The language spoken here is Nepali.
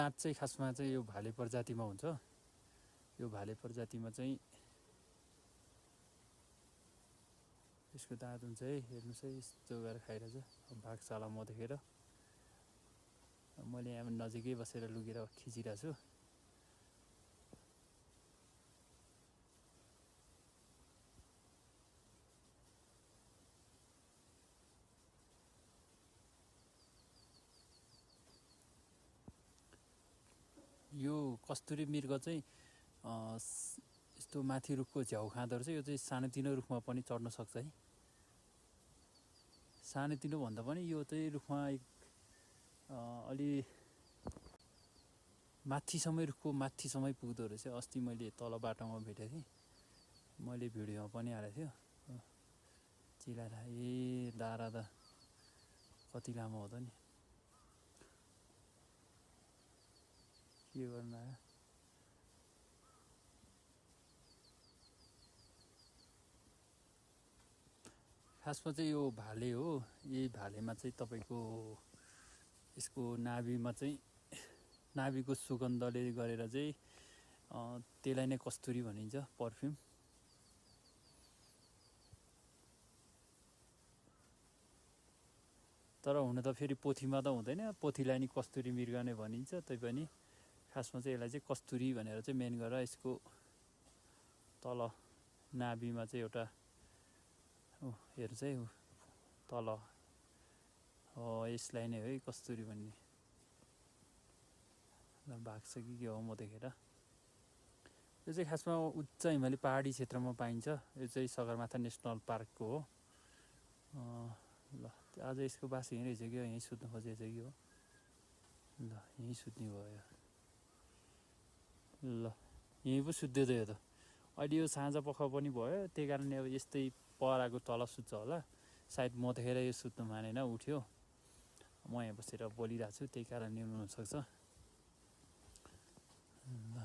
दाँत चाहिँ खासमा चाहिँ यो भाले प्रजातिमा हुन्छ। यो भाले प्रजातिमा चाहिँ यसको दाँत हुन्छ है, हेर्नुहोस् है, यस्तो गरेर खाइरहेछ। भागशाला म देखेर मैले यहाँ नजिकै बसेर लुकेर खिचिरहेको छु। यो कस्तुरी मृग चाहिँ यस्तो माथि रुखको झ्याउ खाँदो रहेछ। यो चाहिँ सानोतिनो रुखमा पनि चढ्न सक्छ है। सानोतिनो भन्दा पनि यो चाहिँ रुखमा अलि माथिसम्मै, रुखको माथिसम्मै पुग्दो रहेछ। अस्ति मैले तल बाटोमा भेटेको थिएँ, मैले भिडियोमा पनि हालेको थियो। चिलाएर दारा त कति लामो हो त नि, के गर्नु आयो। खासमा चाहिँ यो भाले हो। यही भालेमा चाहिँ तपाईँको यसको नाभिमा चाहिँ नाभिको सुगन्धले गरेर चाहिँ त्यसलाई नै कस्तुरी भनिन्छ, पर्फ्युम। तर हुन त फेरि पोथीमा त हुँदैन, पोथीलाई नि कस्तुरी मृग नै भनिन्छ। तैपनि खासमा चाहिँ यसलाई चाहिँ कस्तुरी भनेर चाहिँ मेन गरेर यसको तल नाभिमा चाहिँ एउटा हेर्नु चाहिँ तल यसलाई नै है कस्तुरी भन्ने। भाग्छ कि के हो म देखेर। यो चाहिँ खासमा उच्च हिमाली पहाडी क्षेत्रमा पाइन्छ। यो चाहिँ सगरमाथा नेसनल पार्कको हो। ल आज यसको बास यहीँ रहेछ कि यहीँ सुत्नु खोजेछ कि हो। ल यहीँ सुत्ने भयो। ल यहीँ पो सुत्दै थियो त। अहिले यो साँझ पख पनि भयो, त्यही कारणले अब यस्तै पराको तल सुत्छ होला सायद। म देखेर यो सुत्नु मानेन, उठ्यो। म यहाँ बसेर बोलिरहेको छु, त्यही कारणले हुनसक्छ। ल